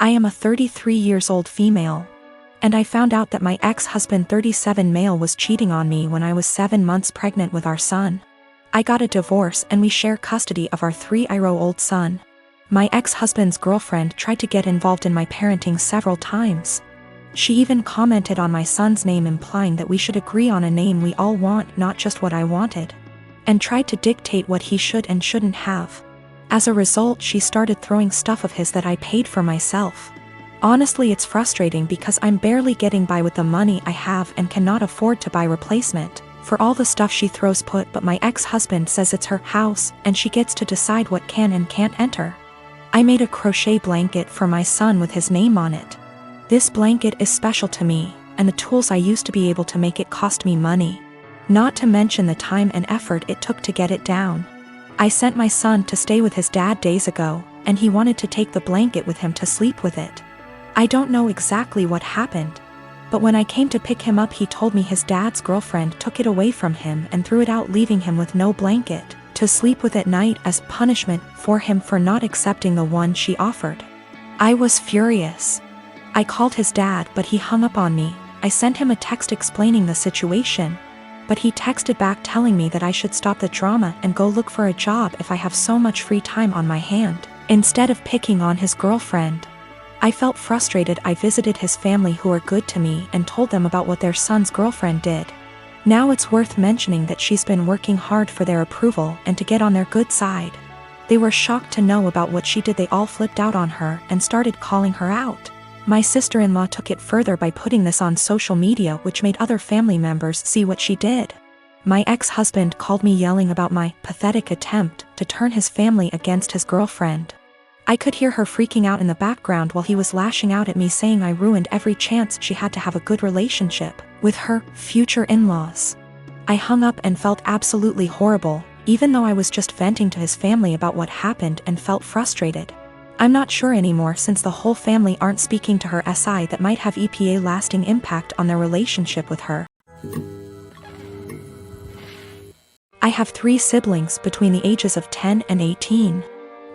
I am a 33 years old female. And I found out that my ex-husband 37 male was cheating on me when I was 7 months pregnant with our son. I got a divorce and we share custody of our 3-year-old son. My ex-husband's girlfriend tried to get involved in my parenting several times. She even commented on my son's name implying that we should agree on a name we all want, not just what I wanted. And tried to dictate what he should and shouldn't have. As a result, she started throwing stuff of his that I paid for myself. Honestly, it's frustrating because I'm barely getting by with the money I have and cannot afford to buy replacement for all the stuff she throws but my ex-husband says it's her house and she gets to decide what can and can't enter. I made a crochet blanket for my son with his name on it. This blanket is special to me, and the tools I used to be able to make it cost me money. Not to mention the time and effort it took to get it down. I sent my son to stay with his dad days ago, and he wanted to take the blanket with him to sleep with it. I don't know exactly what happened, but when I came to pick him up he told me his dad's girlfriend took it away from him and threw it out, leaving him with no blanket to sleep with at night as punishment for him for not accepting the one she offered. I was furious. I called his dad but he hung up on me. I sent him a text explaining the situation, but he texted back telling me that I should stop the drama and go look for a job if I have so much free time on my hand, instead of picking on his girlfriend. I felt frustrated. I visited his family who are good to me and told them about what their son's girlfriend did. Now it's worth mentioning that she's been working hard for their approval and to get on their good side. They were shocked to know about what she did. They all flipped out on her and started calling her out. My sister-in-law took it further by putting this on social media, which made other family members see what she did. My ex-husband called me yelling about my pathetic attempt to turn his family against his girlfriend. I could hear her freaking out in the background while he was lashing out at me, saying I ruined every chance she had to have a good relationship with her future in-laws. I hung up and felt absolutely horrible, even though I was just venting to his family about what happened and felt frustrated. I'm not sure anymore since the whole family aren't speaking to her SI that might have a lasting impact on their relationship with her. I have 3 siblings between the ages of 10 and 18.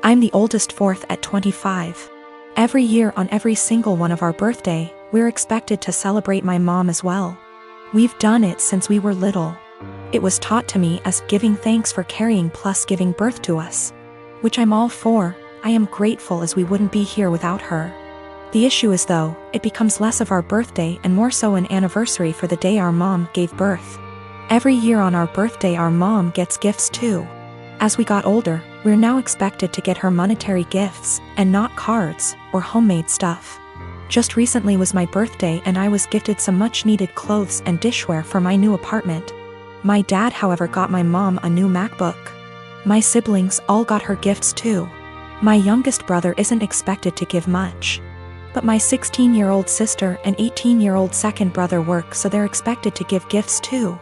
I'm the oldest, fourth at 25. Every year on every single one of our birthday, we're expected to celebrate my mom as well. We've done it since we were little. It was taught to me as giving thanks for carrying plus giving birth to us, which I'm all for. I am grateful as we wouldn't be here without her. The issue is though, it becomes less of our birthday and more so an anniversary for the day our mom gave birth. Every year on our birthday our mom gets gifts too. As we got older, we're now expected to get her monetary gifts, and not cards or homemade stuff. Just recently was my birthday and I was gifted some much needed clothes and dishware for my new apartment. My dad, however, got my mom a new MacBook. My siblings all got her gifts too. My youngest brother isn't expected to give much. But my 16-year-old sister and 18-year-old second brother work, so they're expected to give gifts too.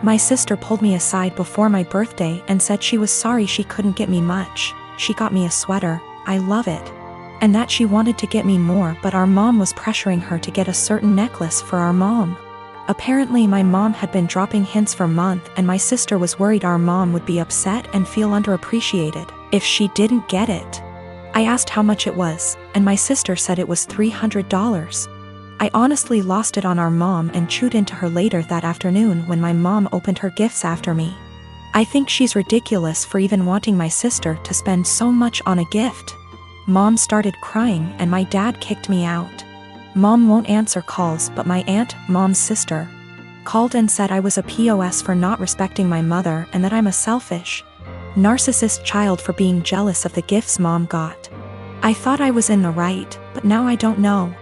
My sister pulled me aside before my birthday and said she was sorry she couldn't get me much. She got me a sweater, I love it. And that she wanted to get me more, but our mom was pressuring her to get a certain necklace for our mom. Apparently my mom had been dropping hints for months and my sister was worried our mom would be upset and feel underappreciated if she didn't get it. I asked how much it was, and my sister said it was $300. I honestly lost it on our mom and chewed into her later that afternoon when my mom opened her gifts after me. I think she's ridiculous for even wanting my sister to spend so much on a gift. Mom started crying and my dad kicked me out. Mom won't answer calls, but my aunt, mom's sister, called and said I was a POS for not respecting my mother and that I'm a selfish, narcissist child for being jealous of the gifts mom got. I thought I was in the right, but now I don't know.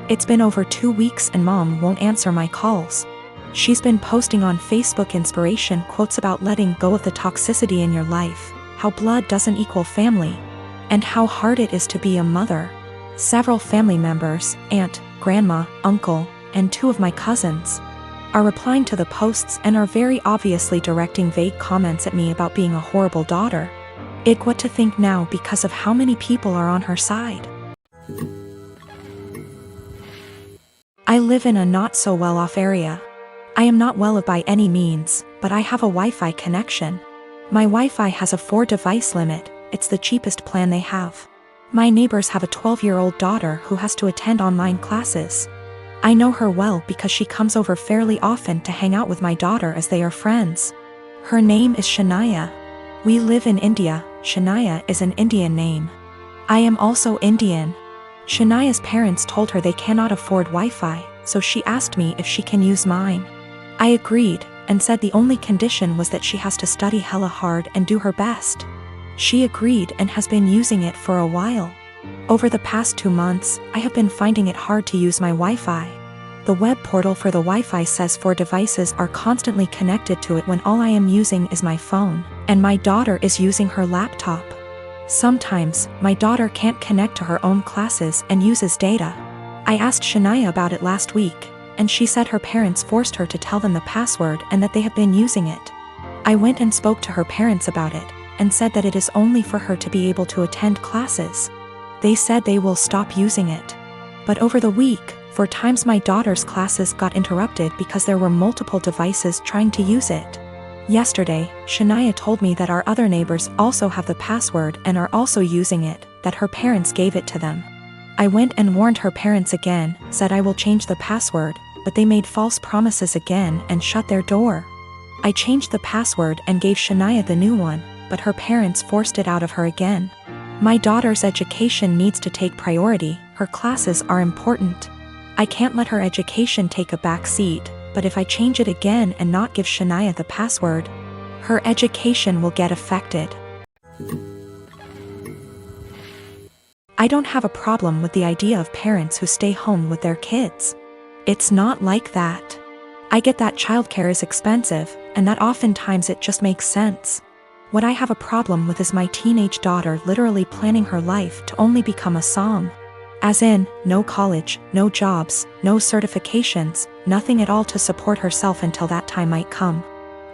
It's been over 2 weeks and mom won't answer my calls. She's been posting on Facebook inspiration quotes about letting go of the toxicity in your life, how blood doesn't equal family, and how hard it is to be a mother. Several family members, aunt, grandma, uncle, and 2 of my cousins, are replying to the posts and are very obviously directing vague comments at me about being a horrible daughter. What to think now because of how many people are on her side. I live in a not so well off area. I am not well by any means, but I have a Wi-Fi connection. My Wi-Fi has a 4 device limit, it's the cheapest plan they have. My neighbors have a 12-year-old daughter who has to attend online classes. I know her well because she comes over fairly often to hang out with my daughter as they are friends. Her name is Shania. We live in India. Shania is an Indian name. I am also Indian. Shania's parents told her they cannot afford Wi-Fi, so she asked me if she can use mine. I agreed, and said the only condition was that she has to study hella hard and do her best. She agreed and has been using it for a while. Over the past 2 months, I have been finding it hard to use my Wi-Fi. The web portal for the Wi-Fi says 4 devices are constantly connected to it when all I am using is my phone, and my daughter is using her laptop. Sometimes, my daughter can't connect to her own classes and uses data. I asked Shania about it last week, and she said her parents forced her to tell them the password and that they have been using it. I went and spoke to her parents about it, and said that it is only for her to be able to attend classes. They said they will stop using it. But over the week, 4 times my daughter's classes got interrupted because there were multiple devices trying to use it. Yesterday, Shania told me that our other neighbors also have the password and are also using it, that her parents gave it to them. I went and warned her parents again, said I will change the password, but they made false promises again and shut their door. I changed the password and gave Shania the new one, but her parents forced it out of her again. My daughter's education needs to take priority, her classes are important. I can't let her education take a back seat, but if I change it again and not give Shania the password, her education will get affected. I don't have a problem with the idea of parents who stay home with their kids. It's not like that. I get that childcare is expensive, and that oftentimes it just makes sense. What I have a problem with is my teenage daughter literally planning her life to only become a som. As in, no college, no jobs, no certifications, nothing at all to support herself until that time might come.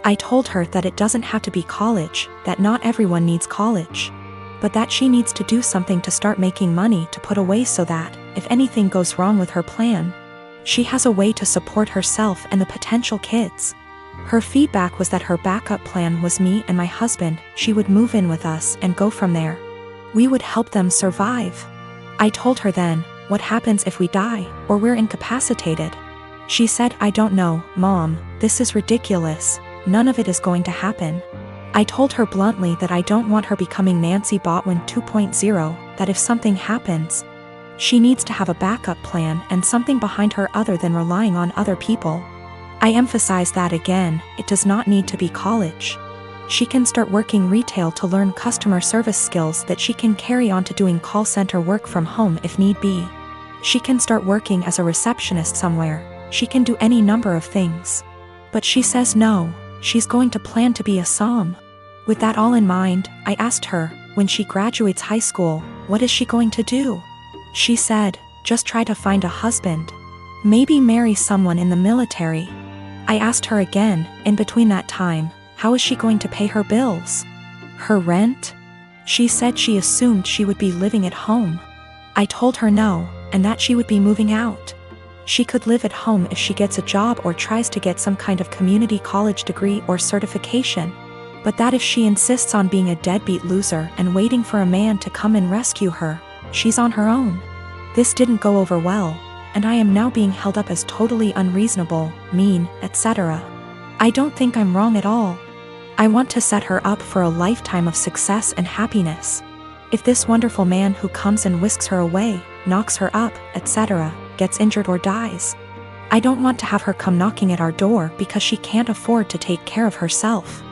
I told her that it doesn't have to be college, that not everyone needs college. But that she needs to do something to start making money to put away so that, if anything goes wrong with her plan, she has a way to support herself and the potential kids. Her feedback was that her backup plan was me and my husband. She would move in with us and go from there. We would help them survive. I told her then, what happens if we die, or we're incapacitated? She said, I don't know, Mom, this is ridiculous, none of it is going to happen. I told her bluntly that I don't want her becoming Nancy Botwin 2.0, that if something happens, she needs to have a backup plan and something behind her other than relying on other people. I emphasize that again, it does not need to be college. She can start working retail to learn customer service skills that she can carry on to doing call center work from home if need be. She can start working as a receptionist somewhere. She can do any number of things. But she says no, she's going to plan to be a som. With that all in mind, I asked her, when she graduates high school, what is she going to do? She said, just try to find a husband. Maybe marry someone in the military. I asked her again, in between that time, how is she going to pay her bills? Her rent? She said she assumed she would be living at home. I told her no, and that she would be moving out. She could live at home if she gets a job or tries to get some kind of community college degree or certification. But that if she insists on being a deadbeat loser and waiting for a man to come and rescue her, she's on her own. This didn't go over well, and I am now being held up as totally unreasonable, mean, etc. I don't think I'm wrong at all. I want to set her up for a lifetime of success and happiness. If this wonderful man who comes and whisks her away, knocks her up, etc., gets injured or dies, I don't want to have her come knocking at our door because she can't afford to take care of herself.